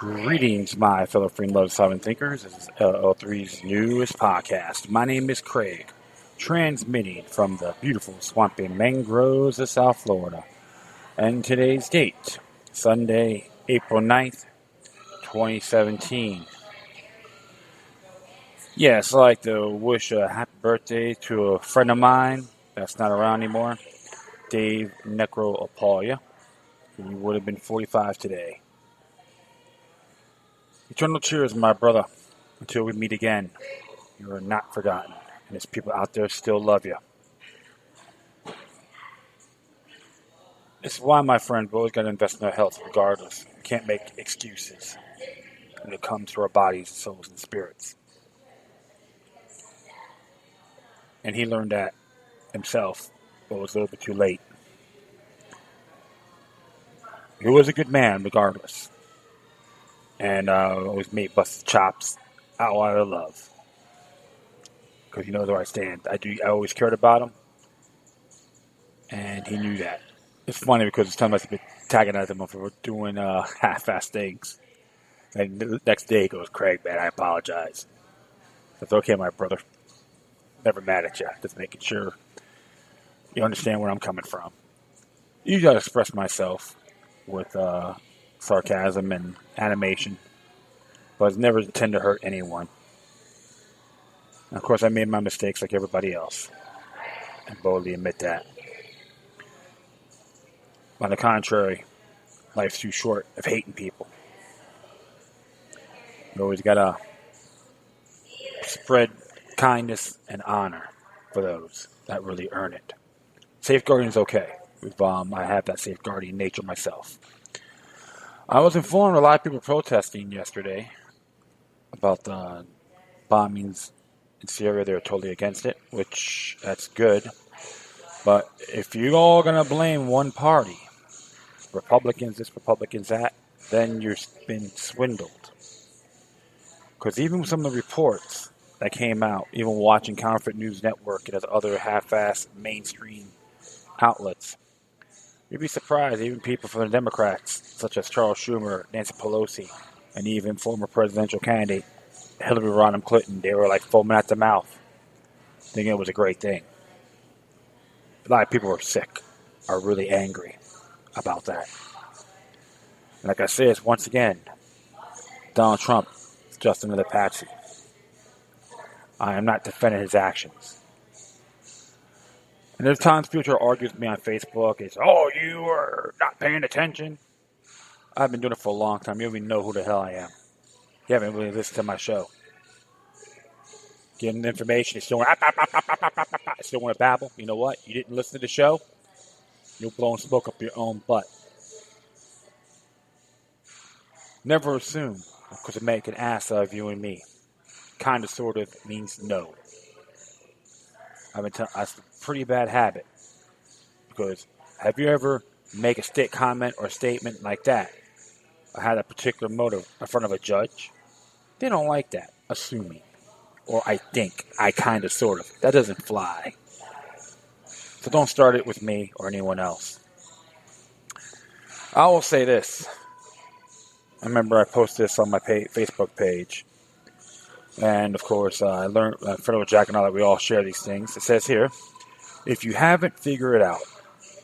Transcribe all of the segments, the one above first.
Greetings, my fellow free and love solving thinkers. This is LL3's newest podcast. My name is Craig, transmitting from the beautiful swampy mangroves of South Florida. And today's date, Sunday, April 9th, 2017. Yes, I'd like to wish a happy birthday to a friend of mine that's not around anymore, Dave Necro-Apalia. He would have been 45 today. Eternal cheers, my brother. Until we meet again, you are not forgotten, and there's people out there still love you. This is why, my friend, we always got to invest in our health regardless. We can't make excuses when it comes to our bodies, souls, and spirits. And he learned that himself, but it was a little bit too late. He was a good man regardless. And always made busted chops out of love. Because he knows where I stand. I always cared about him. And he knew that. It's funny because it's time I've been tagging at him for doing half-assed things. And the next day he goes, Craig, man, I apologize. That's okay, my brother. Never mad at you. Just making sure you understand where I'm coming from. Usually I express myself with sarcasm and animation, but I never intend to hurt anyone. And of course, I made my mistakes like everybody else, and boldly admit that. On the contrary, life's too short of hating people. You always gotta spread kindness and honor for those that really earn it. Safeguarding is okay. I have that safeguarding nature myself. I was informed a lot of people protesting yesterday about the bombings in Syria. They were totally against it, which that's good. But if you're all going to blame one party, Republicans this, Republicans that, then you've been swindled. Because even with some of the reports that came out, even watching Counterfeit News Network and other half-assed mainstream outlets, you'd be surprised, even people from the Democrats, such as Charles Schumer, Nancy Pelosi, and even former presidential candidate Hillary Rodham Clinton, they were like foaming at the mouth, thinking it was a great thing. A lot of people are sick, are really angry about that. And like I said, once again, Donald Trump is just another patsy. I am not defending his actions. And there's times people argue with me on Facebook. It's, oh, you are not paying attention. I've been doing it for a long time. You don't even know who the hell I am. You haven't really listened to my show. Give them the information. You still want to babble. You know what? You didn't listen to the show. You're blowing smoke up your own butt. Never assume because it make an ass out of you and me. Kind of, sort of means no. I've been telling that's a pretty bad habit. Because have you ever make a comment or statement like that? I had a particular motive in front of a judge. They don't like that. Assuming. Or I think. I kind of, sort of. That doesn't fly. So don't start it with me or anyone else. I will say this. I remember I posted this on my Facebook page. And, of course, I learned, Federal Jack and all that, we all share these things. It says here, if you haven't figured it out,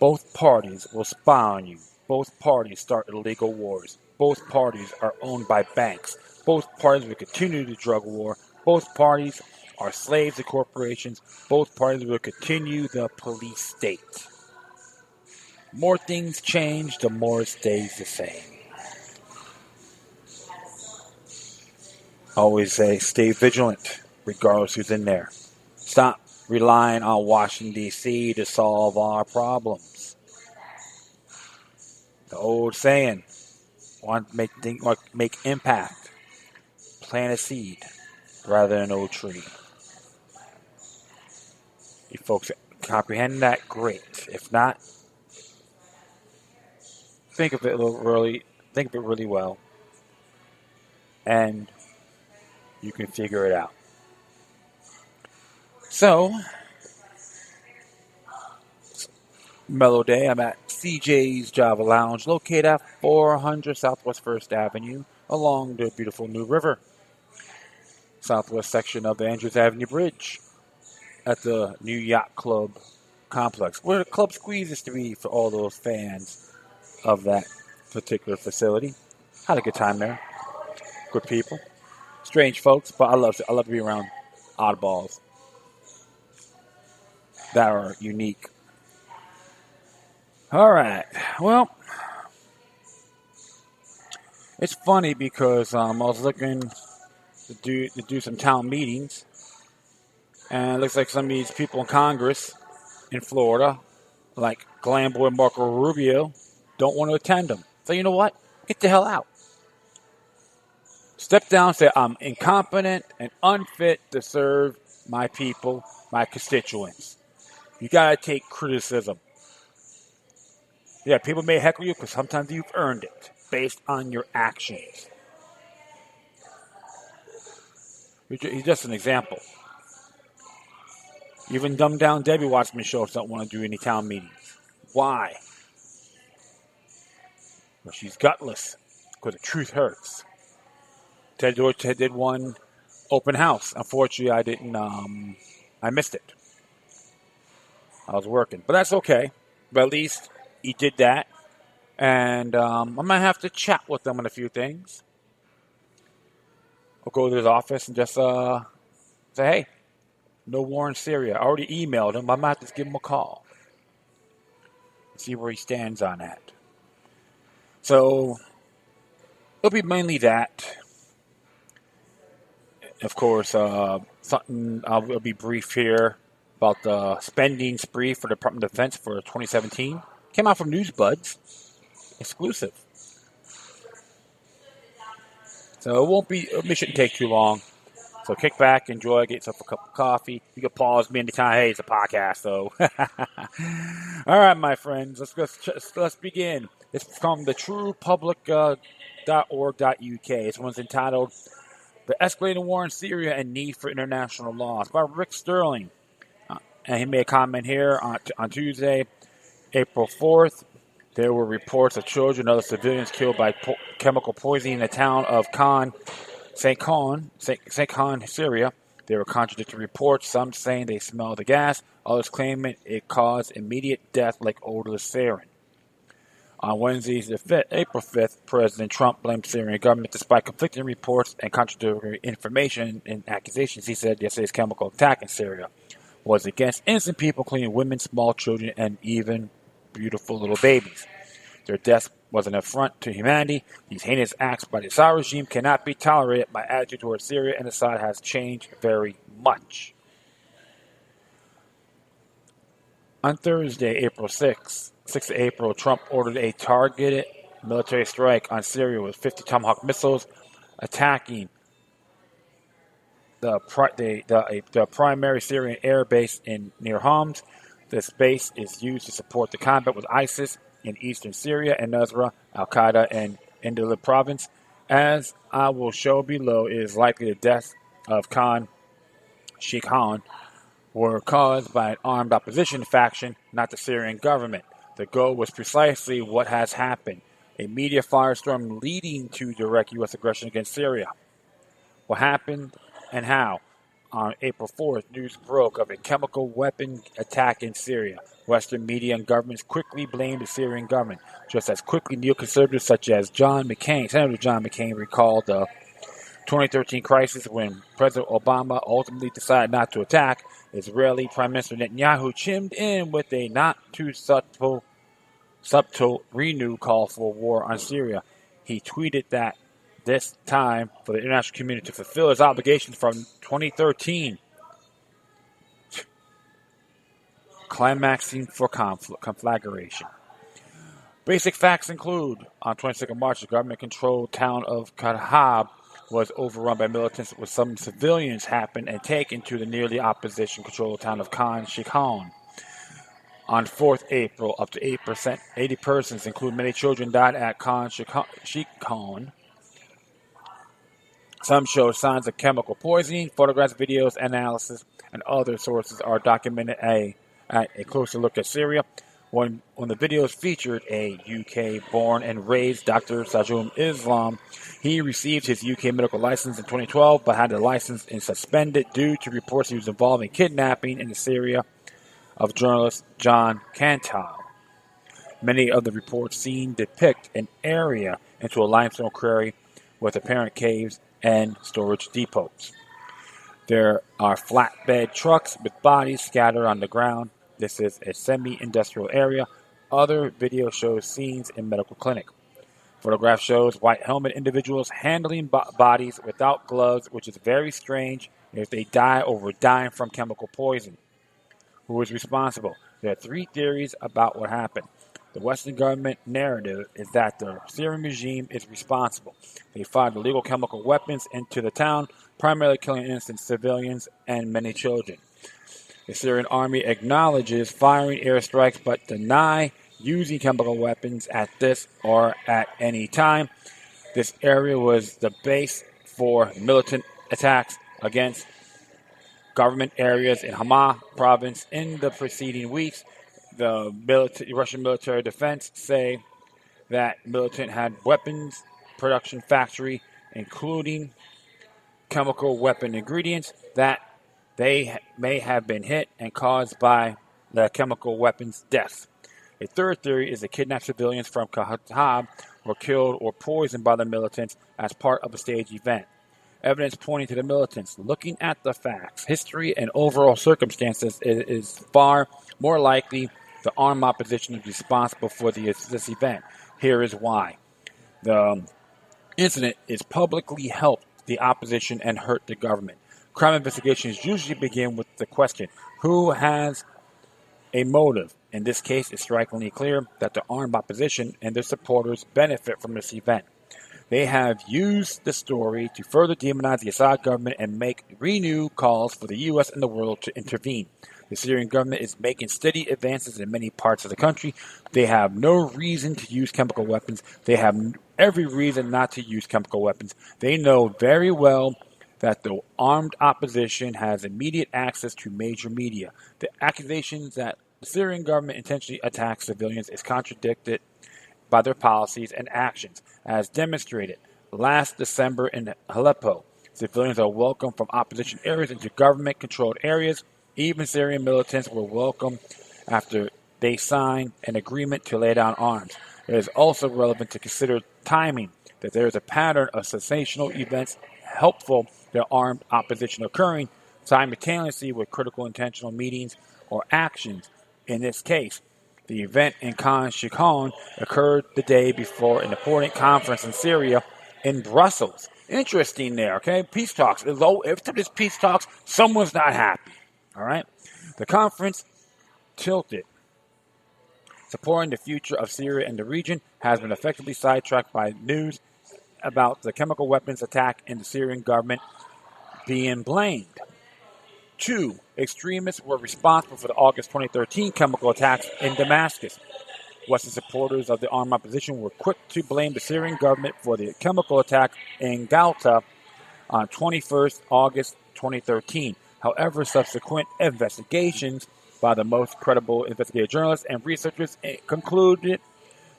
both parties will spy on you. Both parties start illegal wars. Both parties are owned by banks. Both parties will continue the drug war. Both parties are slaves to corporations. Both parties will continue the police state. More things change, the more it stays the same. Always say, stay vigilant, regardless who's in there. Stop relying on Washington, D.C. to solve our problems. The old saying, want to make impact, plant a seed rather than an old tree. You folks comprehend that? Great. If not, think of it really well, and you can figure it out. So, mellow day. I'm at CJ's Java Lounge, located at 400 Southwest 1st Avenue, along the beautiful New River, southwest section of the Andrews Avenue Bridge, at the New Yacht Club complex, where the Club Squeeze is to be for all those fans of that particular facility. Had a good time there. Good people. Strange folks, but I love to be around oddballs that are unique. All right. Well, it's funny because I was looking to do some town meetings, and it looks like some of these people in Congress in Florida, like glam boy Marco Rubio, don't want to attend them. So you know what? Get the hell out. Step down, say I'm incompetent and unfit to serve my people, my constituents. You gotta take criticism. Yeah, people may heckle you because sometimes you've earned it based on your actions. He's just an example. Even dumbed down Debbie Watchman shows don't want to do any town meetings. Why? Well, she's gutless because the truth hurts. Ted did one open house. Unfortunately, I didn't. I missed it. I was working, but that's okay. But at least he did that, and I might have to chat with him on a few things. I'll go to his office and just say, "Hey, no war in Syria." I already emailed him. I might have to give him a call, see where he stands on that. So it'll be mainly that. Of course, something will be brief here about the spending spree for the Department of Defense for 2017. Came out from NewsBuds, exclusive. So it shouldn't take too long. So kick back, enjoy, get yourself a cup of coffee. You can pause me anytime. Hey, it's a podcast, though. All right, my friends, let's begin. It's from the truepublic.org.uk. This one's entitled "The Escalating War in Syria and Need for International Law." It's by Rick Sterling. And he made a comment here on Tuesday, April 4th. There were reports of children and other civilians killed by chemical poisoning in the town of St. Khan, Syria. There were contradictory reports, some saying they smelled the gas, others claiming it caused immediate death like odorless sarin. On Wednesday, April 5th, President Trump blamed the Syrian government despite conflicting reports and contradictory information and accusations. He said yesterday's chemical attack in Syria was against innocent people, including women, small children, and even beautiful little babies. Their death was an affront to humanity. These heinous acts by the Assad regime cannot be tolerated. My attitude towards Syria and Assad has changed very much. On Thursday, April 6th of April, Trump ordered a targeted military strike on Syria with 50 Tomahawk missiles attacking the primary Syrian air base near Homs. This base is used to support the combat with ISIS in eastern Syria and Nusra, al-Qaeda in Idlib province. As I will show below, it is likely the death of Khan Sheikh Khan were caused by an armed opposition faction, not the Syrian government. The goal was precisely what has happened, a media firestorm leading to direct U.S. aggression against Syria. What happened and how? On April 4th, news broke of a chemical weapon attack in Syria. Western media and governments quickly blamed the Syrian government. Just as quickly, neoconservatives such as Senator John McCain recalled the 2013 crisis when President Obama ultimately decided not to attack. Israeli Prime Minister Netanyahu chimed in with a not-too-subtle renewed call for war on Syria. He tweeted that this time for the international community to fulfill its obligations from 2013. Climaxing for conflagration. Basic facts include, on 22nd March, the government-controlled town of Kadhab was overrun by militants, with some civilians happened and taken to the nearly opposition-controlled town of Khan Sheikhoun. On 4th April, up to 80 persons, including many children, died at Khan Sheikhoun. Some show signs of chemical poisoning. Photographs, videos, analysis, and other sources are documented. A closer look at Syria. When the videos featured a UK-born and raised Dr. Sajum Islam. He received his UK medical license in 2012, but had the license suspended due to reports he was involved in kidnapping in Syria of journalist John Cantal. Many of the reports seen depict an area into a limestone quarry with apparent caves and storage depots. There are flatbed trucks with bodies scattered on the ground. This is a semi-industrial area. Other video shows scenes in medical clinic. Photograph shows white helmet individuals handling bodies without gloves, which is very strange if they die or were dying from chemical poison. Who is responsible? There are three theories about what happened. The Western government narrative is that the Syrian regime is responsible. They fired illegal chemical weapons into the town, primarily killing innocent civilians and many children. The Syrian army acknowledges firing airstrikes but deny using chemical weapons at this or at any time. This area was the base for militant attacks against government areas in Hama province in the preceding weeks. The Russian military defense say that militant had weapons production factory, including chemical weapon ingredients, that they may have been hit and caused by the chemical weapons deaths. A third theory is that kidnapped civilians from Khartoum were killed or poisoned by the militants as part of a staged event. Evidence pointing to the militants. Looking at the facts, history, and overall circumstances, it is far more likely the armed opposition is responsible for this event. Here is why. The incident is publicly helped the opposition and hurt the government. Crime investigations usually begin with the question, who has a motive? In this case, it's strikingly clear that the armed opposition and their supporters benefit from this event. They have used the story to further demonize the Assad government and make renewed calls for the U.S. and the world to intervene. The Syrian government is making steady advances in many parts of the country. They have no reason to use chemical weapons. They have every reason not to use chemical weapons. They know very well that the armed opposition has immediate access to major media. The accusations that the Syrian government intentionally attacks civilians is contradicted by their policies and actions, as demonstrated last December in Aleppo. Civilians are welcomed from opposition areas into government-controlled areas. Even Syrian militants were welcomed after they signed an agreement to lay down arms. It is also relevant to consider timing, that there is a pattern of sensational events helpful to armed opposition occurring simultaneously with critical intentional meetings or actions. In this case, the event in Khan Sheikhon occurred the day before an important conference in Syria in Brussels. Interesting there, okay? Peace talks. After this peace talks, someone's not happy, all right? The conference tilted. Supporting the future of Syria and the region has been effectively sidetracked by news about the chemical weapons attack and the Syrian government being blamed. 2 extremists were responsible for the August 2013 chemical attacks in Damascus. Western supporters of the armed opposition were quick to blame the Syrian government for the chemical attack in Ghouta on 21st August 2013. However, subsequent investigations by the most credible investigative journalists and researchers concluded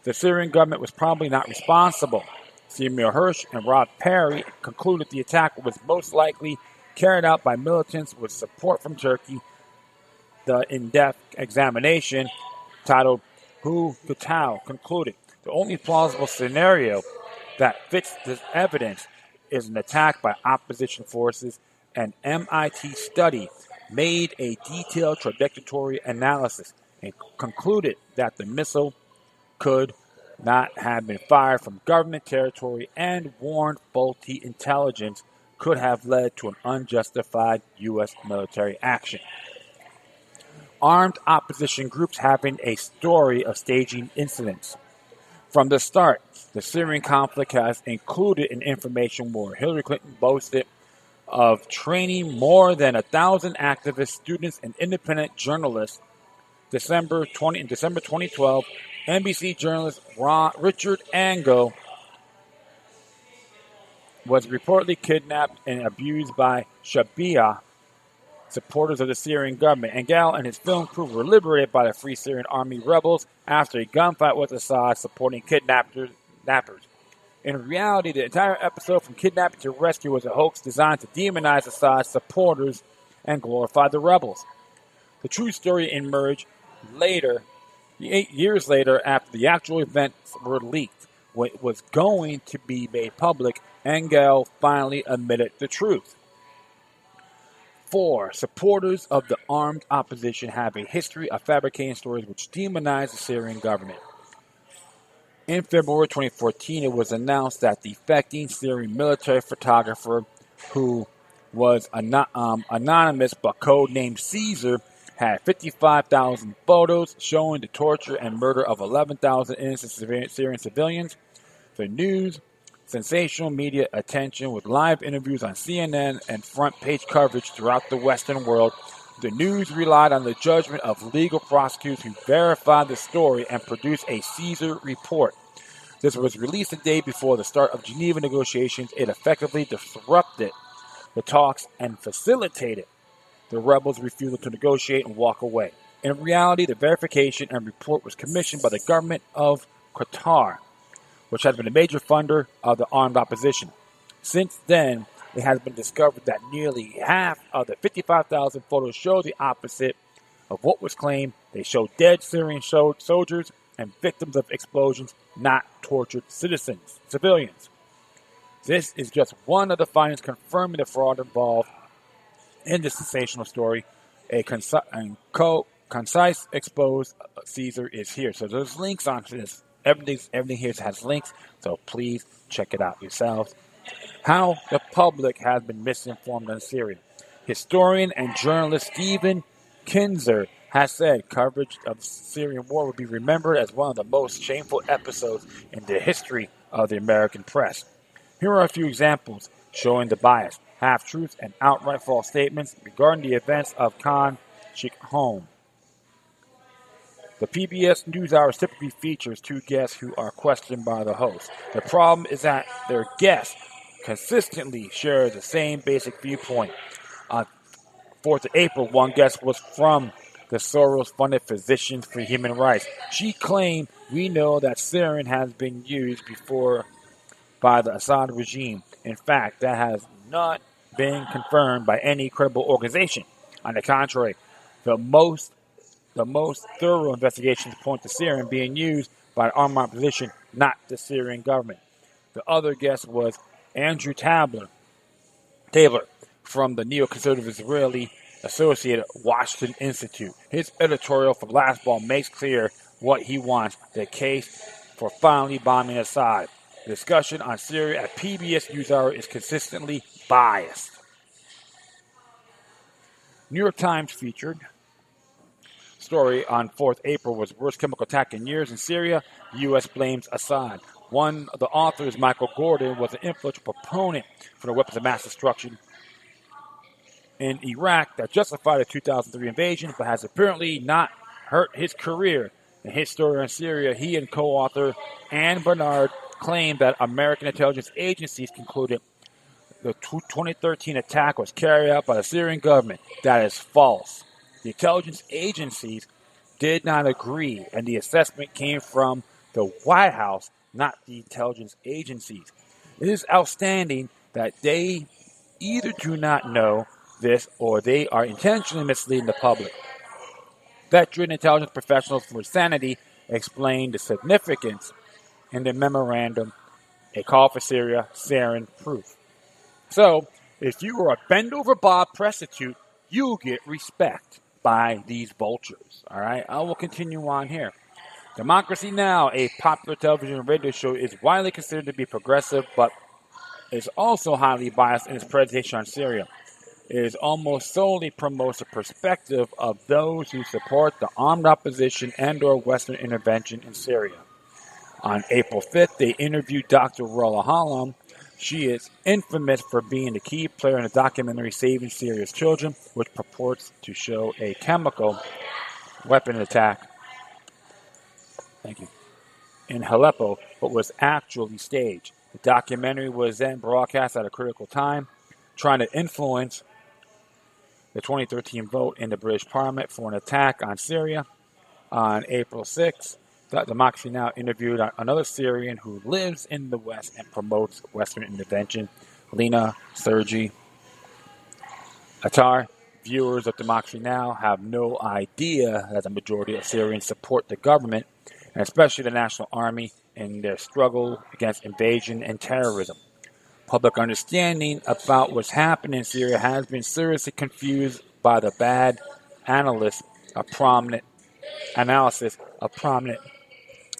the Syrian government was probably not responsible. Seymour Hersh and Rod Perry concluded the attack was most likely carried out by militants with support from Turkey. The in-depth examination, titled Who Gutau, concluded the only plausible scenario that fits this evidence is an attack by opposition forces. An MIT study made a detailed trajectory analysis and concluded that the missile could not have been fired from government territory and warned faulty intelligence could have led to an unjustified U.S. military action. Armed opposition groups having a story of staging incidents. From the start, the Syrian conflict has included an information war. Hillary Clinton boasted of training more than 1,000 activists, students, and independent journalists. In December 2012, NBC journalist Richard Ango was reportedly kidnapped and abused by Shabia supporters of the Syrian government. Engel and his film crew were liberated by the Free Syrian Army rebels after a gunfight with Assad supporting kidnappers. In reality, the entire episode from kidnapping to rescue was a hoax designed to demonize Assad's supporters and glorify the rebels. The true story emerged later, 8 years later, after the actual events were leaked. What was going to be made public, Engel finally admitted the truth. 4. Supporters of the armed opposition have a history of fabricating stories which demonize the Syrian government. In February 2014, it was announced that the defecting Syrian military photographer, who was anonymous but codenamed Caesar, had 55,000 photos showing the torture and murder of 11,000 innocent Syrian civilians. The news, sensational media attention with live interviews on CNN and front-page coverage throughout the Western world. The news relied on the judgment of legal prosecutors who verified the story and produced a Caesar report. This was released a day before the start of Geneva negotiations. It effectively disrupted the talks and facilitated the rebels' refusal to negotiate and walk away. In reality, the verification and report was commissioned by the government of Qatar, which has been a major funder of the armed opposition. Since then, it has been discovered that nearly half of the 55,000 photos show the opposite of what was claimed. They show dead Syrian soldiers and victims of explosions, not tortured civilians. This is just one of the findings confirming the fraud involved in this sensational story. A concise exposed Caesar is here. So there's links onto this. Everything here has links, so please check it out yourselves. How the public has been misinformed on Syria. Historian and journalist Stephen Kinzer has said coverage of the Syrian war will be remembered as one of the most shameful episodes in the history of the American press. Here are a few examples showing the bias, half-truths, and outright false statements regarding the events of Khan Sheikh. The PBS NewsHour typically features two guests who are questioned by the host. The problem is that their guests consistently share the same basic viewpoint. On 4th of April, one guest was from the Soros-funded Physicians for Human Rights. She claimed, "We know that sarin has been used before by the Assad regime. In fact, that has not been confirmed by any credible organization. On the contrary, the most thorough investigations point to sarin being used by the armed opposition, not the Syrian government." The other guest was Andrew Taylor from the neoconservative Israeli Associated Washington Institute. His editorial from Last Ball makes clear what he wants: the case for finally bombing Assad. The discussion on Syria at PBS NewsHour is consistently biased. New York Times featured story on 4th April was worst chemical attack in years in Syria. The U.S. blames Assad. One of the authors, Michael Gordon, was an influential proponent for the weapons of mass destruction in Iraq that justified the 2003 invasion, but has apparently not hurt his career. In his story on Syria, he and co-author Ann Bernard claimed that American intelligence agencies concluded the 2013 attack was carried out by the Syrian government. That is false. The intelligence agencies did not agree, and the assessment came from the White House, not the intelligence agencies. It is outstanding that they either do not know this or they are intentionally misleading the public. Veteran intelligence professionals for sanity explained the significance in the memorandum, A Call for Syria, sarin proof. So, if you are a bend-over Bob prostitute, you'll get respect by these vultures. All right, I will continue on here. Democracy Now!, a popular television and radio show, is widely considered to be progressive, but is also highly biased in its presentation on Syria. It is almost solely promotes the perspective of those who support the armed opposition and/or Western intervention in Syria. On April 5th, they interviewed Dr. Rolla Hallam. She is infamous for being the key player in the documentary Saving Syria's Children, which purports to show a chemical weapon attack in Aleppo, but was actually staged. The documentary was then broadcast at a critical time, trying to influence the 2013 vote in the British Parliament for an attack on Syria on April 6th. Democracy Now! Interviewed another Syrian who lives in the West and promotes Western intervention, Lena Sergi Attar. Viewers of Democracy Now! Have no idea that the majority of Syrians support the government, and especially the National Army, in their struggle against invasion and terrorism. Public understanding about what's happening in Syria has been seriously confused by the bad analysis of prominent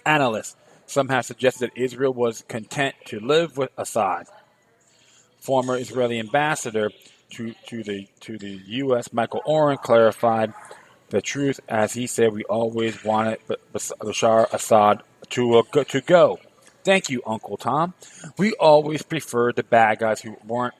analysts. Some have suggested that Israel was content to live with Assad. Former Israeli ambassador to the U.S., Michael Oren, clarified the truth as he said, "We always wanted Bashar Assad to go. Thank you, Uncle Tom. We always preferred the bad guys who weren't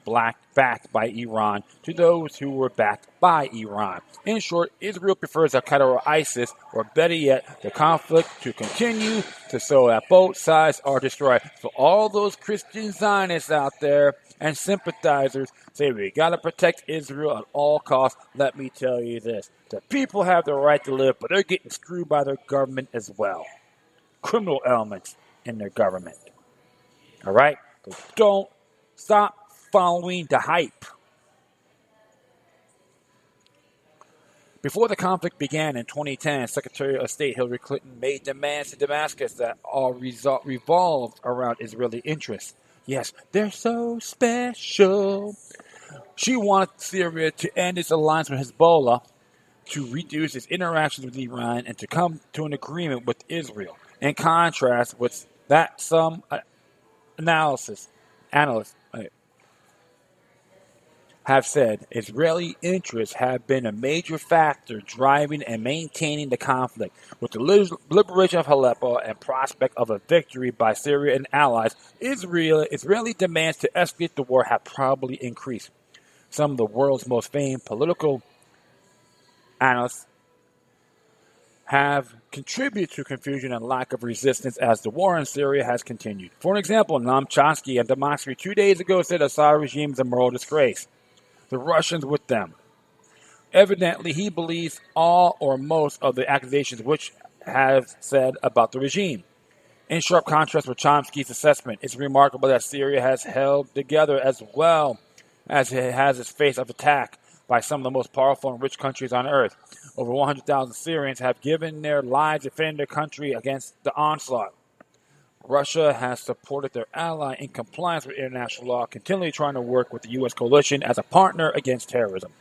backed by Iran to those who were backed by Iran. In short, Israel prefers Al-Qaeda or ISIS, or better yet, the conflict to continue so that both sides are destroyed." For all those Christian Zionists out there and sympathizers say we got to protect Israel at all costs, let me tell you this. The people have the right to live, but they're getting screwed by their government as well. Criminal elements in their government. All right? So don't stop following the hype. Before the conflict began in 2010, Secretary of State Hillary Clinton made demands to Damascus that all revolved around Israeli interests. Yes, they're so special. She wanted Syria to end its alliance with Hezbollah, to reduce its interactions with Iran, and to come to an agreement with Israel. In contrast with that, some analysts have said Israeli interests have been a major factor driving and maintaining the conflict. With the liberation of Aleppo and prospect of a victory by Syria and allies, Israeli demands to escalate the war have probably increased. Some of the world's most famed political analysts have contributed to confusion and lack of resistance as the war in Syria has continued. For example, Noam Chomsky on Democracy 2 days ago said Assad regime is a moral disgrace. The Russians with them. Evidently, he believes all or most of the accusations which have said about the regime. In sharp contrast with Chomsky's assessment, it's remarkable that Syria has held together as well as it has its face of attack by some of the most powerful and rich countries on earth. Over 100,000 Syrians have given their lives defending their country against the onslaught. Russia has supported their ally in compliance with international law, continually trying to work with the U.S. coalition as a partner against terrorism.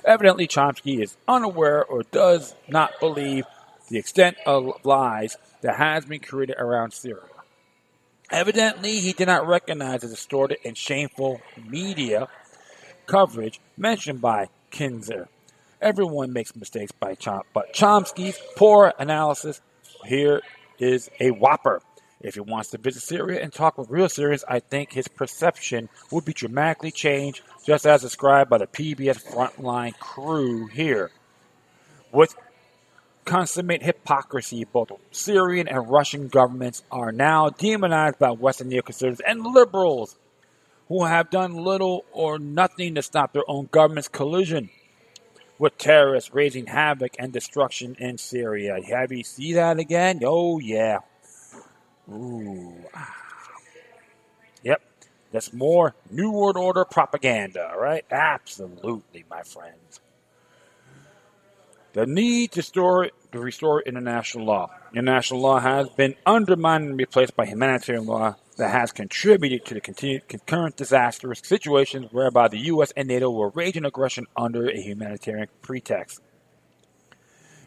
Evidently, Chomsky is unaware or does not believe the extent of lies that has been created around Syria. Evidently, he did not recognize the distorted and shameful media coverage mentioned by Kinzer. Everyone makes mistakes but Chomsky's poor analysis here is a whopper. If he wants to visit Syria and talk with real Syrians, I think his perception would be dramatically changed, just as described by the PBS frontline crew here. With consummate hypocrisy, both Syrian and Russian governments are now demonized by Western neoconservatives and liberals who have done little or nothing to stop their own government's collusion with terrorists raising havoc and destruction in Syria. Have you seen that again? Oh, yeah. Ooh. Yep. That's more New World Order propaganda, right? Absolutely, my friends. The need to restore international law. International law has been undermined and replaced by humanitarian law that has contributed to the concurrent disastrous situations whereby the U.S. and NATO were waging aggression under a humanitarian pretext.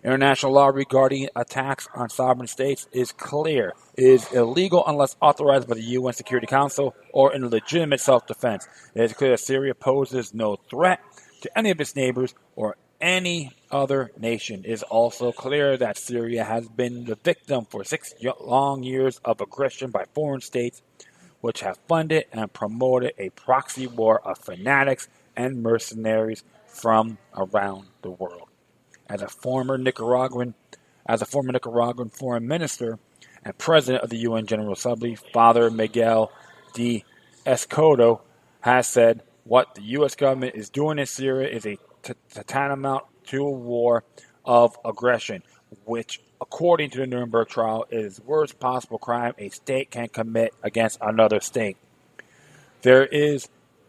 International law regarding attacks on sovereign states is clear. It is illegal unless authorized by the UN Security Council or in legitimate self-defense. It is clear that Syria poses no threat to any of its neighbors or any other nation. It is also clear that Syria has been the victim for 6 long years of aggression by foreign states, which have funded and promoted a proxy war of fanatics and mercenaries from around the world. As a former Nicaraguan foreign minister and president of the UN General Assembly, Father Miguel de Escoto has said what the U.S. government is doing in Syria is a tantamount to a war of aggression, which, according to the Nuremberg trial, is the worst possible crime a state can commit against another state. There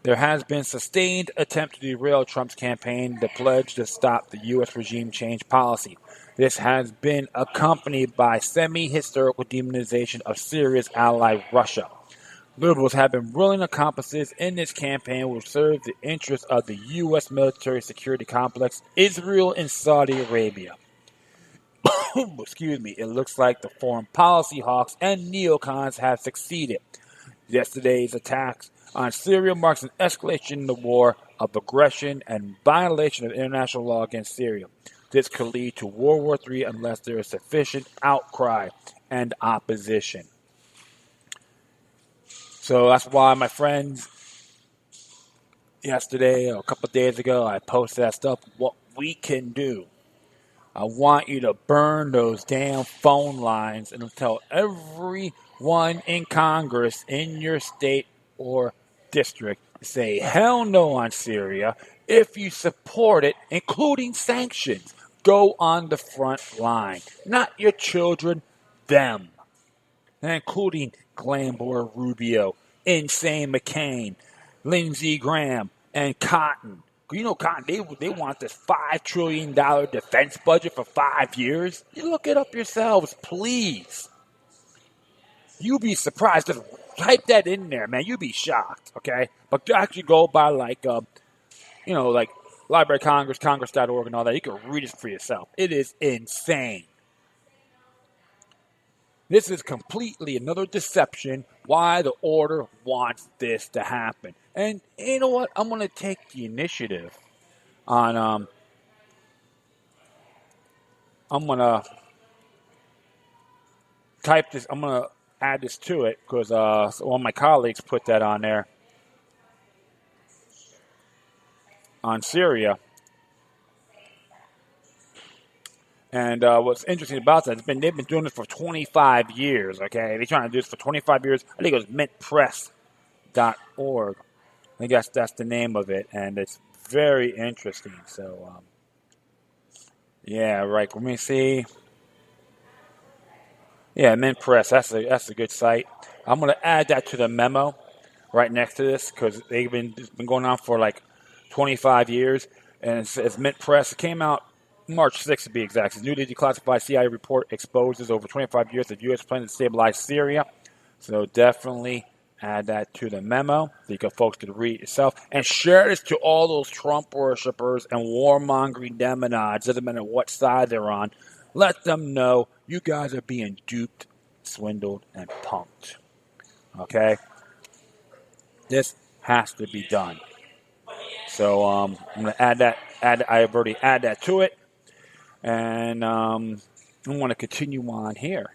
has been sustained attempt to derail Trump's campaign, the pledge to stop the U.S. regime change policy. This has been accompanied by semi-historical demonization of Syria's ally Russia. Liberals have been willing accomplices in this campaign which serve the interests of the U.S. military security complex, Israel, and Saudi Arabia. Excuse me. It looks like the foreign policy hawks and neocons have succeeded. Yesterday's attacks on Syria marks an escalation in the war of aggression and violation of international law against Syria. This could lead to World War III unless there is sufficient outcry and opposition. So that's why, my friends, yesterday or a couple of days ago, I posted that stuff, what we can do. I want you to burn those damn phone lines and tell everyone in Congress in your state or district to say hell no on Syria. If you support it, including sanctions, go on the front line. Not your children, them. Including Glambour Rubio, Insane McCain, Lindsey Graham, and Cotton. You know, Cotton, they want this $5 trillion defense budget for 5 years. You look it up yourselves, please. You'd be surprised. Just type that in there, man. You'd be shocked, okay? But actually go by, like Library of Congress, congress.org, and all that. You can read it for yourself. It is insane. This is completely another deception why the order wants this to happen. And you know what? I'm going to take the initiative on, I'm going to type this, I'm going to add this to it because one of my colleagues put that on there on Syria. And what's interesting about that, they've been doing this for 25 years, okay? They're trying to do this for 25 years. I think it was mintpress.org. I think that's the name of it, and it's very interesting. So, yeah, right. Let me see. Yeah, Mint Press. That's a good site. I'm going to add that to the memo right next to this because they've been going on for like 25 years, and it's Mint Press. It came out March 6th to be exact. It's newly declassified CIA report exposes over 25 years of U.S. plan to stabilize Syria. So definitely add that to the memo so folks can read it yourself. And share this to all those Trump worshippers and warmongering demonods. Doesn't matter what side they're on. Let them know you guys are being duped, swindled, and punked. Okay? This has to be done. So I'm going to add that. I've already added that to it. And I want to continue on here.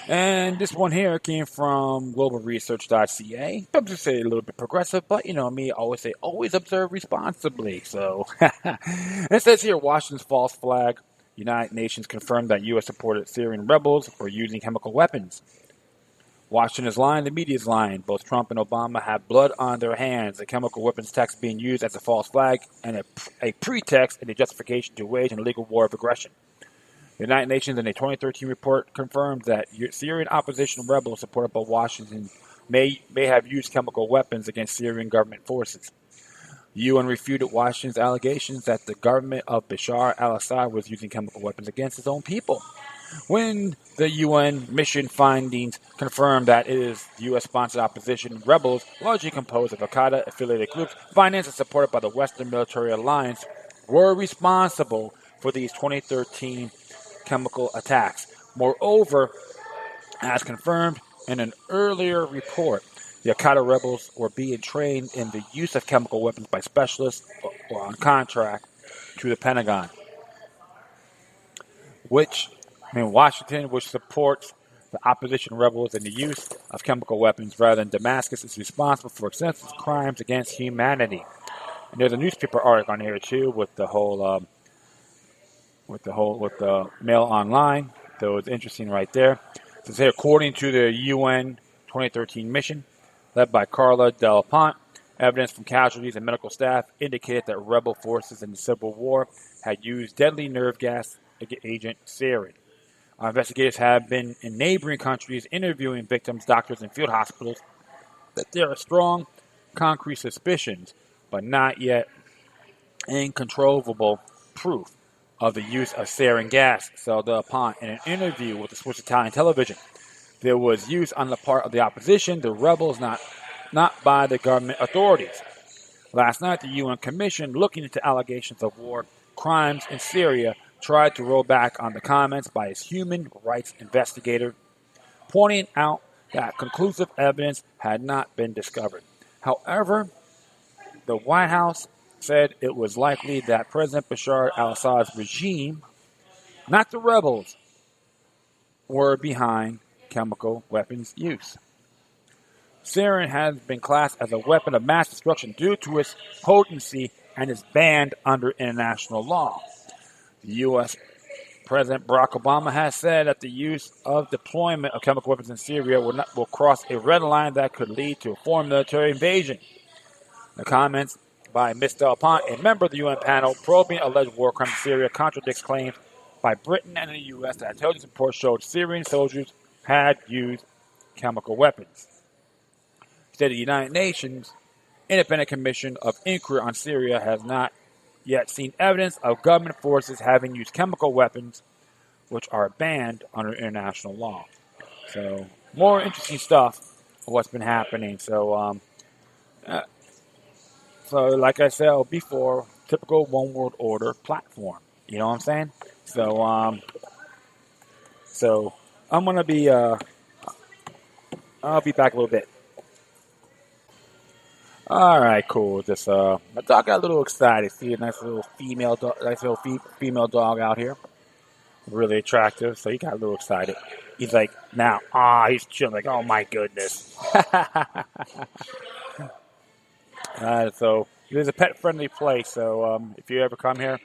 And this one here came from globalresearch.ca. I'm just saying a little bit progressive, but you know me, I always say, always observe responsibly. So it says here, Washington's false flag. United Nations confirmed that U.S.-supported Syrian rebels were using chemical weapons. Washington is lying, the media is lying. Both Trump and Obama have blood on their hands. The chemical weapons text being used as a false flag and a pretext and a justification to wage an illegal war of aggression. The United Nations in a 2013 report confirmed that Syrian opposition rebels supported by Washington may have used chemical weapons against Syrian government forces. The UN refuted Washington's allegations that the government of Bashar al-Assad was using chemical weapons against its own people. When the UN mission findings confirmed that it is U.S.-sponsored opposition rebels, largely composed of al-Qaeda-affiliated groups, financed and supported by the Western Military Alliance, were responsible for these 2013 chemical attacks. Moreover, as confirmed in an earlier report, the al-Qaeda rebels were being trained in the use of chemical weapons by specialists or on contract to the Pentagon, Washington, which supports the opposition rebels in the use of chemical weapons rather than Damascus, is responsible for extensive crimes against humanity. And there's a newspaper article on here too with the Mail Online. So it's interesting right there. It says here, according to the UN 2013 mission led by Carla Del Ponte, Evidence from casualties and medical staff indicated that rebel forces in the Civil War had used deadly nerve gas agent sarin. Our investigators have been in neighboring countries interviewing victims, doctors, and field hospitals that there are strong, concrete suspicions, but not yet incontrovertible proof of the use of sarin gas. So, upon in an interview with the Swiss Italian television, there was use on the part of the opposition, the rebels, not by the government authorities. Last night, the UN Commission, looking into allegations of war crimes in Syria, tried to roll back on the comments by its human rights investigator, pointing out that conclusive evidence had not been discovered. However, the White House said it was likely that President Bashar al-Assad's regime, not the rebels, were behind chemical weapons use. Sarin has been classed as a weapon of mass destruction due to its potency and is banned under international law. The U.S. President Barack Obama has said that the use of deployment of chemical weapons in Syria will cross a red line that could lead to a foreign military invasion. The comments by Mr. Alpont, a member of the UN panel probing alleged war crimes in Syria, contradicts claims by Britain and the U.S. that intelligence reports showed Syrian soldiers had used chemical weapons. Instead, the United Nations Independent Commission of Inquiry on Syria has not yet seen evidence of government forces having used chemical weapons, which are banned under international law. So, more interesting stuff of what's been happening. So, like I said before, typical one world order platform. You know what I'm saying? So I'm gonna be. I'll be back a little bit. All right, cool. Just my dog got a little excited. See a nice little female dog out here. Really attractive. So he got a little excited. He's like, now, he's chilling. Like, oh my goodness. So it is a pet-friendly place. So if you ever come here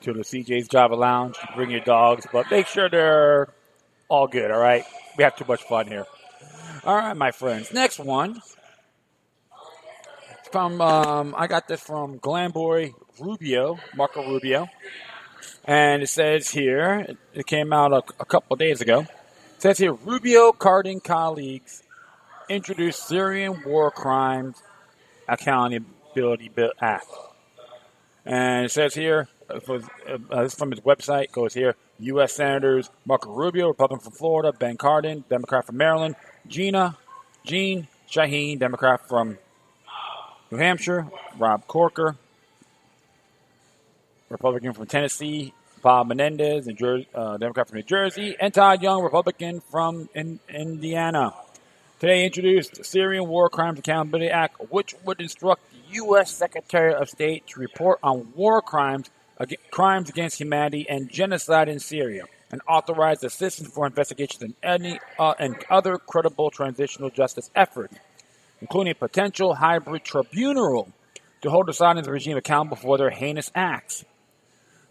to the CJ's Java Lounge, you bring your dogs, but make sure they're all good. All right, we have too much fun here. All right, my friends. Next one. I got this from Glamboy Rubio, Marco Rubio, and it says here, it came out a couple of days ago. It says here, Rubio Cardin colleagues introduced Syrian War Crimes Accountability Bill Act, and it says here, this from his website, goes here, U.S. Senators Marco Rubio, Republican from Florida, Ben Cardin, Democrat from Maryland, Jean Shaheen, Democrat from New Hampshire, Rob Corker, Republican from Tennessee, Bob Menendez, Democrat from New Jersey, and Todd Young, Republican from Indiana. Today introduced the Syrian War Crimes Accountability Act, which would instruct the U.S. Secretary of State to report on war crimes against humanity, and genocide in Syria, and authorize assistance for investigations and other credible transitional justice efforts, including a potential hybrid tribunal to hold Assad's regime accountable for their heinous acts.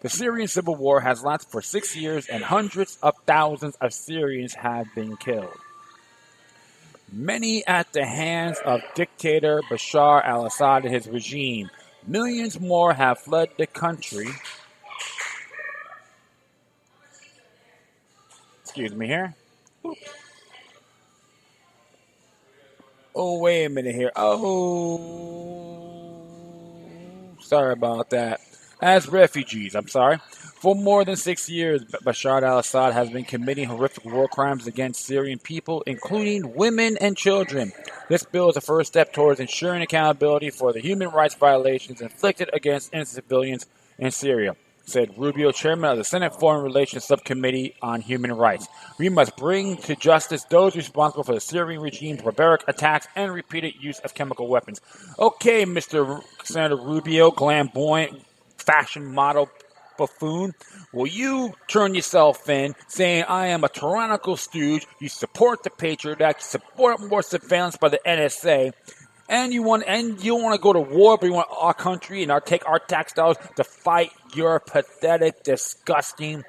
The Syrian civil war has lasted for 6 years, and hundreds of thousands of Syrians have been killed. Many at the hands of dictator Bashar al-Assad and his regime. Millions more have fled the country. Excuse me here. Oh, wait a minute here. Oh, sorry about that. As refugees, For more than 6 years, Bashar al-Assad has been committing horrific war crimes against Syrian people, including women and children. This bill is a first step towards ensuring accountability for the human rights violations inflicted against innocent civilians in Syria, said Rubio, chairman of the Senate Foreign Relations Subcommittee on Human Rights. We must bring to justice those responsible for the Syrian regime's barbaric attacks and repeated use of chemical weapons. Okay, Mr. Senator Rubio, flamboyant fashion model buffoon, will you turn yourself in saying I am a tyrannical stooge, you support the Patriot Act, you support more surveillance by the NSA, and you want to go to war, but you want our country and take our tax dollars to fight your pathetic, disgusting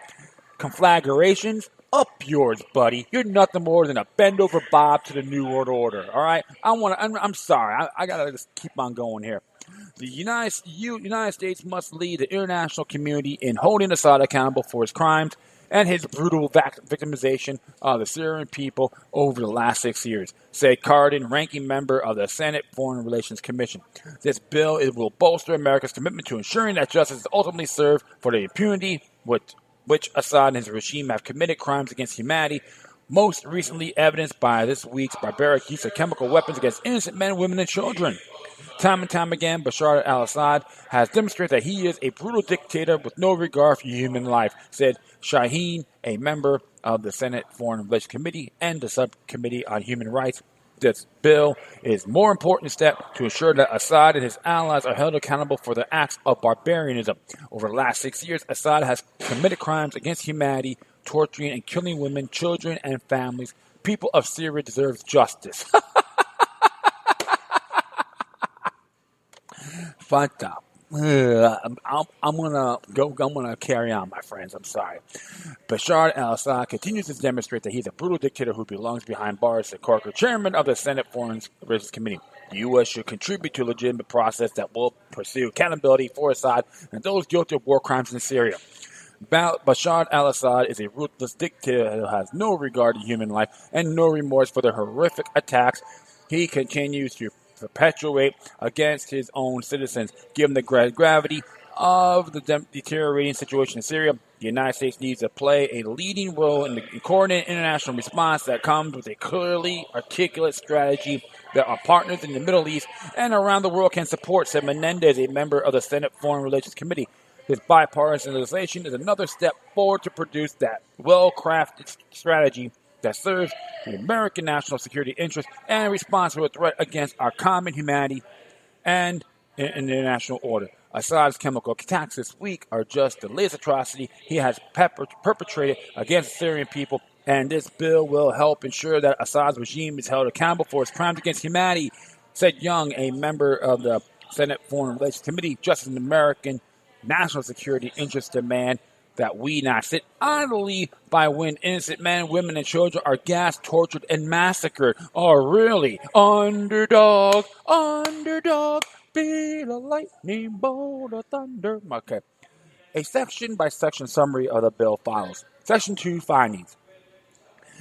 conflagrations? up yours, buddy. You're nothing more than a bend over Bob to the New World Order. All right. I'm sorry. I gotta just keep on going here. The United States must lead the international community in holding Assad accountable for his crimes and his brutal victimization of the Syrian people over the last 6 years, said Cardin, ranking member of the Senate Foreign Relations Commission. This bill will bolster America's commitment to ensuring that justice is ultimately served for the impunity which Assad and his regime have committed crimes against humanity, most recently evidenced by this week's barbaric use of chemical weapons against innocent men, women, and children. Time and time again, Bashar al-Assad has demonstrated that he is a brutal dictator with no regard for human life, said Shaheen, a member of the Senate Foreign Relations Committee and the Subcommittee on Human Rights. This bill is a more important step to ensure that Assad and his allies are held accountable for their acts of barbarianism. Over the last 6 years, Assad has committed crimes against humanity, torturing and killing women, children, and families. People of Syria deserve justice. But I'm gonna carry on, my friends. I'm sorry. Bashar al-Assad continues to demonstrate that he's a brutal dictator who belongs behind bars, said Corker, chairman of the Senate Foreign Relations Committee. The U.S. should contribute to a legitimate process that will pursue accountability for Assad and those guilty of war crimes in Syria. Bashar al-Assad is a ruthless dictator who has no regard to human life and no remorse for the horrific attacks he continues to perpetuate against his own citizens. Given the gravity of the deteriorating situation in Syria, the United States needs to play a leading role in the coordinated international response that comes with a clearly articulate strategy that our partners in the Middle East and around the world can support, said Menendez, a member of the Senate Foreign Relations Committee. His bipartisan legislation is another step forward to produce that well-crafted strategy that serves the American national security interest and responds to a threat against our common humanity and international order. Assad's chemical attacks this week are just the latest atrocity he has perpetrated against the Syrian people, and this bill will help ensure that Assad's regime is held accountable for its crimes against humanity, said Young, a member of the Senate Foreign Relations Committee. Justice in American national security interests demand that we not sit idly by when innocent men, women, and children are gassed, tortured, and massacred. Oh, really? Underdog, be the lightning bolt of thunder. Okay. A section-by-section summary of the bill follows. Section 2, findings.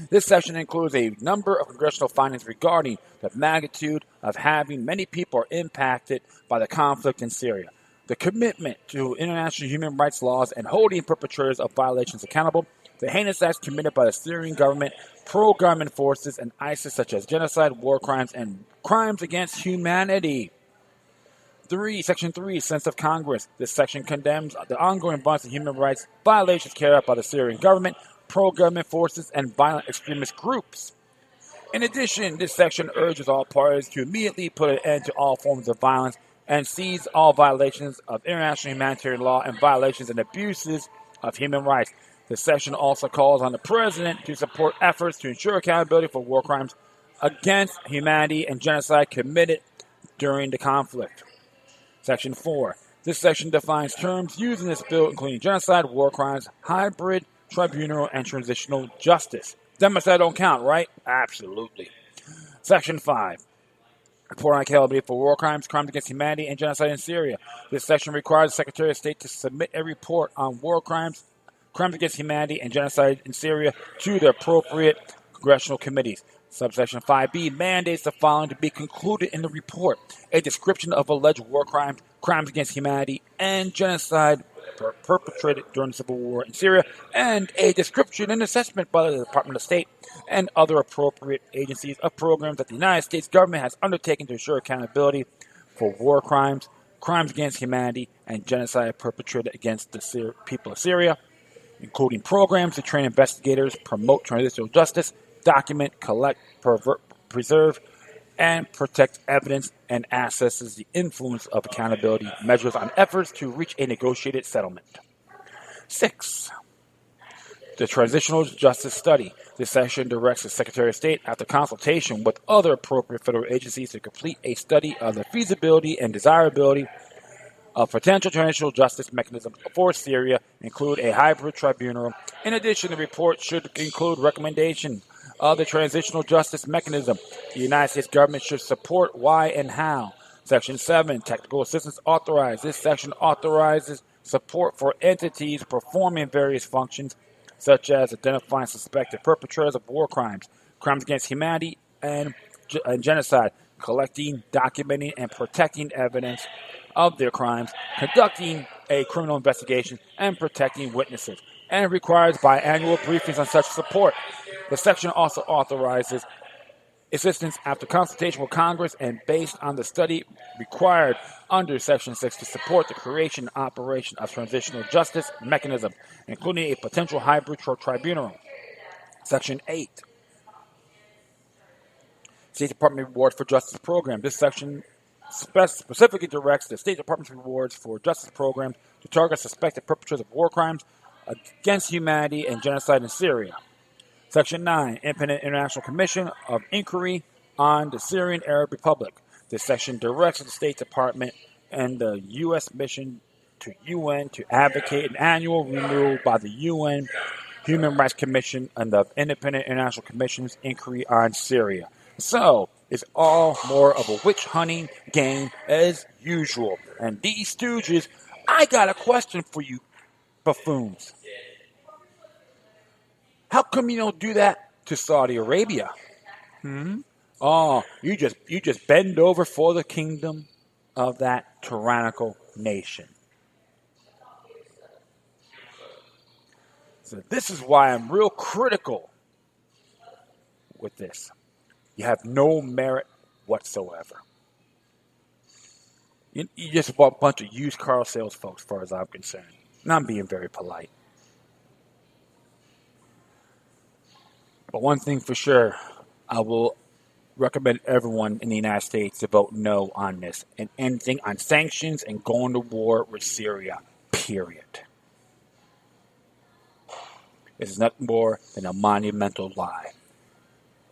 This section includes a number of congressional findings regarding the magnitude of having many people are impacted by the conflict in Syria, the commitment to international human rights laws and holding perpetrators of violations accountable, the heinous acts committed by the Syrian government, pro-government forces, and ISIS, such as genocide, war crimes, and crimes against humanity. Section 3, sense of Congress. This section condemns the ongoing violence and human rights violations carried out by the Syrian government, pro-government forces, and violent extremist groups. In addition, this section urges all parties to immediately put an end to all forms of violence and seize all violations of international humanitarian law and violations and abuses of human rights. This section also calls on the President to support efforts to ensure accountability for war crimes against humanity and genocide committed during the conflict. Section 4. This section defines terms used in this bill, including genocide, war crimes, hybrid tribunal, and transitional justice. Democide don't count, right? Absolutely. Section 5. Report on accountability for war crimes, crimes against humanity, and genocide in Syria. This section requires the Secretary of State to submit a report on war crimes, crimes against humanity, and genocide in Syria to the appropriate congressional committees. Subsection 5B mandates the following to be concluded in the report: a description of alleged war crimes, crimes against humanity, and genocide perpetrated during the civil war in Syria, and a description and assessment by the Department of State and other appropriate agencies of programs that the United States government has undertaken to ensure accountability for war crimes, crimes against humanity, and genocide perpetrated against the people of Syria, including programs to train investigators, promote transitional justice, document, collect, preserve, and protect evidence, and assesses the influence of accountability measures on efforts to reach a negotiated settlement. 6. The Transitional Justice Study. This section directs the Secretary of State, after consultation with other appropriate federal agencies, to complete a study of the feasibility and desirability of potential transitional justice mechanisms for Syria include a hybrid tribunal. In addition, the report should include recommendation of the transitional justice mechanism. The United States government should support why and how. Section 7, technical assistance authorized. This section authorizes support for entities performing various functions, such as identifying suspected perpetrators of war crimes, crimes against humanity, and genocide, collecting, documenting, and protecting evidence of their crimes, conducting a criminal investigation, and protecting witnesses, and requires biannual briefings on such support. The section also authorizes assistance after consultation with Congress and based on the study required under Section 6 to support the creation and operation of transitional justice mechanism, including a potential hybrid tribunal. Section 8, State Department Reward for Justice Program. This section specifically directs the State Department's rewards for justice programs to target suspected perpetrators of war crimes against humanity and genocide in Syria. Section 9, Independent International Commission of Inquiry on the Syrian Arab Republic. This section directs the State Department and the U.S. mission to UN to advocate an annual renewal by the UN Human Rights Commission and the Independent International Commission's inquiry on Syria. So, it's all more of a witch hunting game as usual. And these stooges, I got a question for you buffoons. How come you don't do that to Saudi Arabia? Oh, you just bend over for the kingdom of that tyrannical nation. So this is why I'm real critical with this. You have no merit whatsoever. You just a bunch of used car sales folks, as far as I'm concerned. And I'm being very polite. But one thing for sure, I will recommend everyone in the United States to vote no on this and anything on sanctions and going to war with Syria, period. This is nothing more than a monumental lie.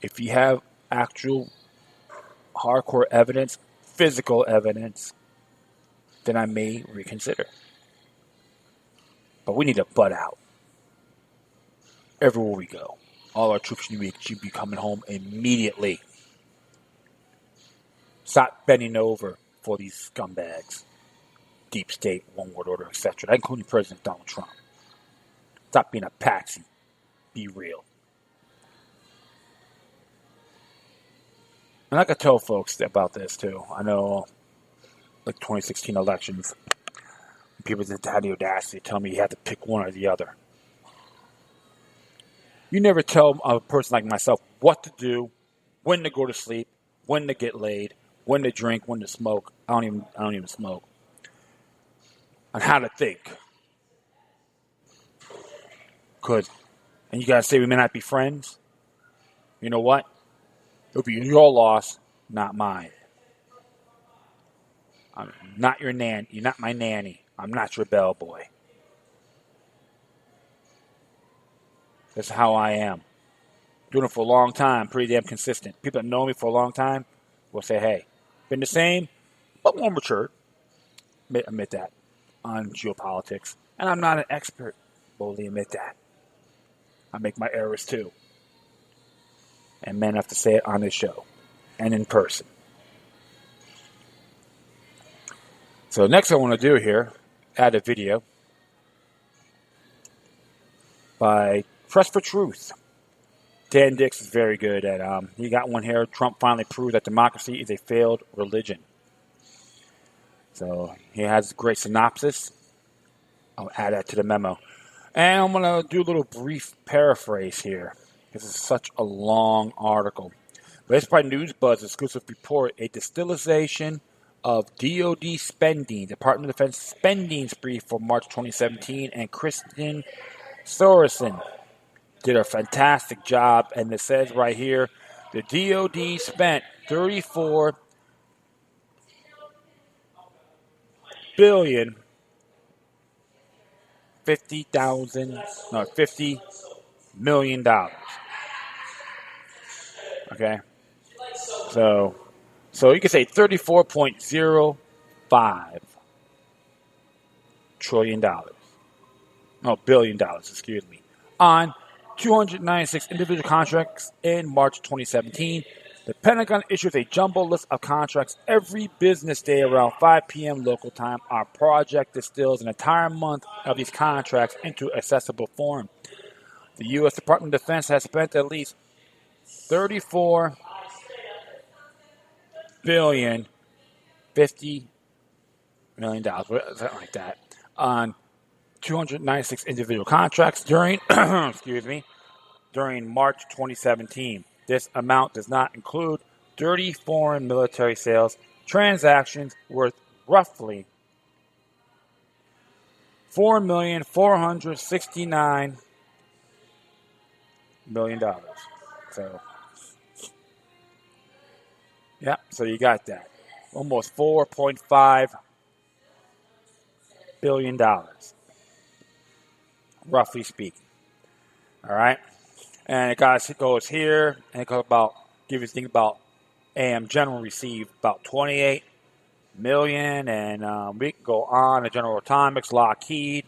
If you have actual hardcore evidence, physical evidence, then I may reconsider. But we need to butt out everywhere we go. All our troops should be coming home immediately. Stop bending over for these scumbags. Deep state, one world order, etc., including President Donald Trump. Stop being a patsy. Be real. And I could tell folks about this too. I know, like 2016 elections, people that had the audacity to tell me you had to pick one or the other. You never tell a person like myself what to do, when to go to sleep, when to get laid, when to drink, when to smoke. I don't even smoke. On how to think. And you guys say we may not be friends. You know what? It'll be your loss, not mine. I'm not your nanny. You're not my nanny. I'm not your bellboy. That's how I am. Doing it for a long time, pretty damn consistent. People that know me for a long time will say, hey, been the same, but more mature. Admit that on geopolitics. And I'm not an expert. Boldly admit that. I make my errors too. And men have to say it on this show and in person. So next I want to do here, add a video by Press for Truth. Dan Dix is very good at, he got one here. Trump finally proved that democracy is a failed religion. So he has a great synopsis. I'll add that to the memo. And I'm going to do a little brief paraphrase here. This is such a long article. But it's by NewsBuzz exclusive report, a distillation of DoD spending, Department of Defense spending spree for March 2017, and Kristen Sorensen did a fantastic job. And it says right here, the DoD spent $34 billion. $50 million. Okay? So you can say 34.05 trillion. No, $billion, excuse me. On 296 individual contracts in March 2017. The Pentagon issues a jumbo list of contracts every business day around 5 p.m. local time. Our project distills an entire month of these contracts into accessible form. The U.S. Department of Defense has spent at least $34 billion, $50 million, something like that, on 296 individual contracts during, during March 2017. This amount does not include 30 foreign military sales transactions worth roughly $4,469,000,000. So, yeah, so you got that. Almost $4.5 billion, roughly speaking. All right? And it goes here, and it goes about, give you a thing about AM General received about 28 million, and we can go on to General Atomics, Lockheed,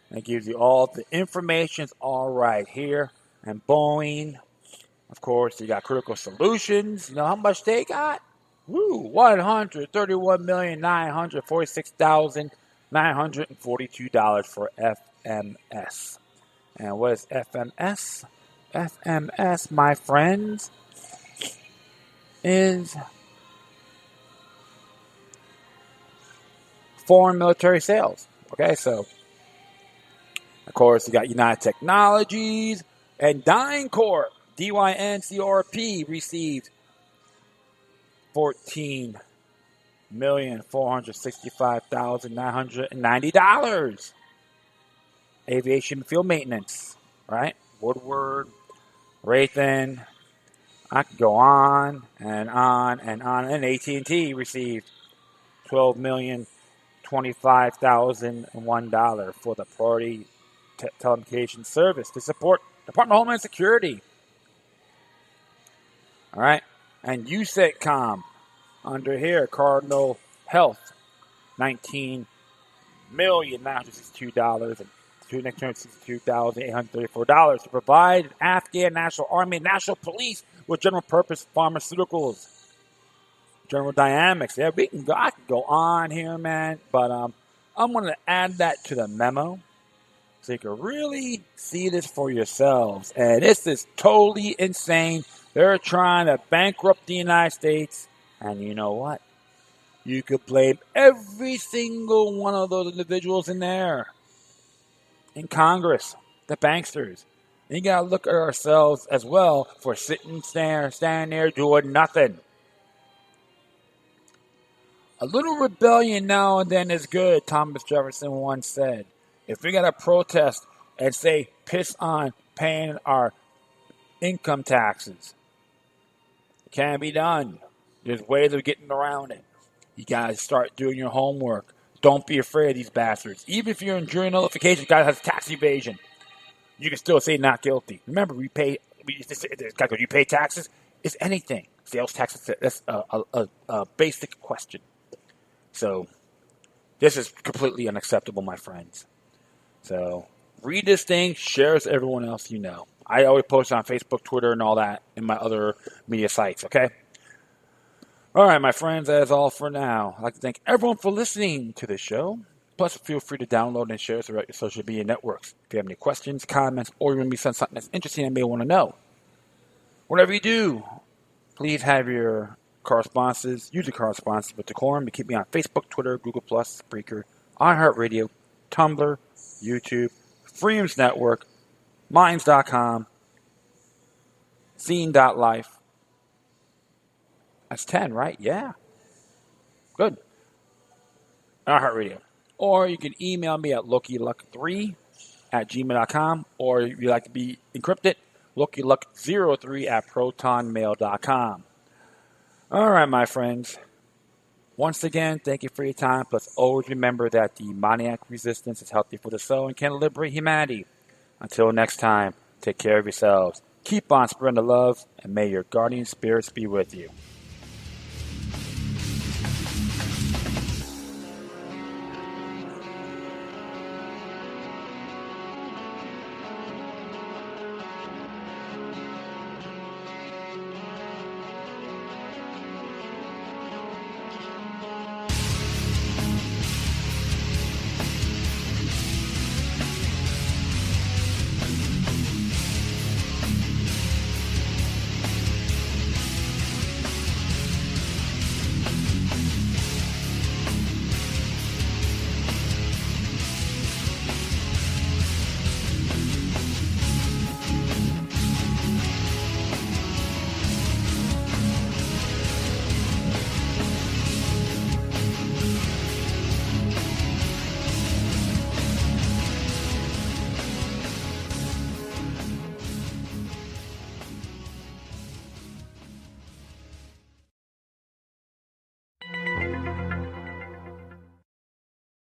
and it gives you all the information's all right here. And Boeing, of course, you got Critical Solutions. You know how much they got? Woo, $131,946,942 for FMS. And what is FMS? FMS, my friends, is foreign military sales. Okay, so, of course, you got United Technologies and DynCorp, DYNCORP, received $14,465,990. Aviation field maintenance, right? Woodward, Raytheon, I could go on and on and on. And AT&T received $12,025,001 for the priority telecommunications service to support Department of Homeland Security. All right. And USETCOM under here, Cardinal Health, $19,962,000 and $262,834 to provide Afghan National Army and National Police with general purpose pharmaceuticals. General Dynamics. Yeah, I can go on here, man. But I'm going to add that to the memo so you can really see this for yourselves. And this is totally insane. They're trying to bankrupt the United States. And you know what? You could blame every single one of those individuals in there. In Congress, the banksters. And you got to look at ourselves as well for standing there doing nothing. A little rebellion now and then is good, Thomas Jefferson once said. If we got to protest and say, piss on paying our income taxes, it can't be done. There's ways of getting around it. You got to start doing your homework. Don't be afraid of these bastards. Even if you're in jury nullification, guy has tax evasion, you can still say not guilty. Remember, you pay taxes. It's anything. Sales taxes. That's a basic question. So this is completely unacceptable, my friends. So read this thing, share it with everyone else you know. I always post on Facebook, Twitter, and all that, and my other media sites. Okay. All right, my friends, that is all for now. I'd like to thank everyone for listening to this show. Plus, feel free to download and share it throughout your social media networks. If you have any questions, comments, or you want me to send something that's interesting and may want to know, whatever you do, please have your correspondences, use your correspondences with decorum. Keep me on Facebook, Twitter, Google+, Spreaker, iHeartRadio, Tumblr, YouTube, Freedoms Network, Minds.com, Scene.life. That's 10, right? Yeah. Good. iHeartRadio. Or you can email me at LokiLuck3@gmail.com. Or if you'd like to be encrypted, LokiLuck03@protonmail.com. All right, my friends. Once again, thank you for your time. Plus, always remember that the demoniac resistance is healthy for the soul and can liberate humanity. Until next time, take care of yourselves. Keep on spreading the love, and may your guardian spirits be with you.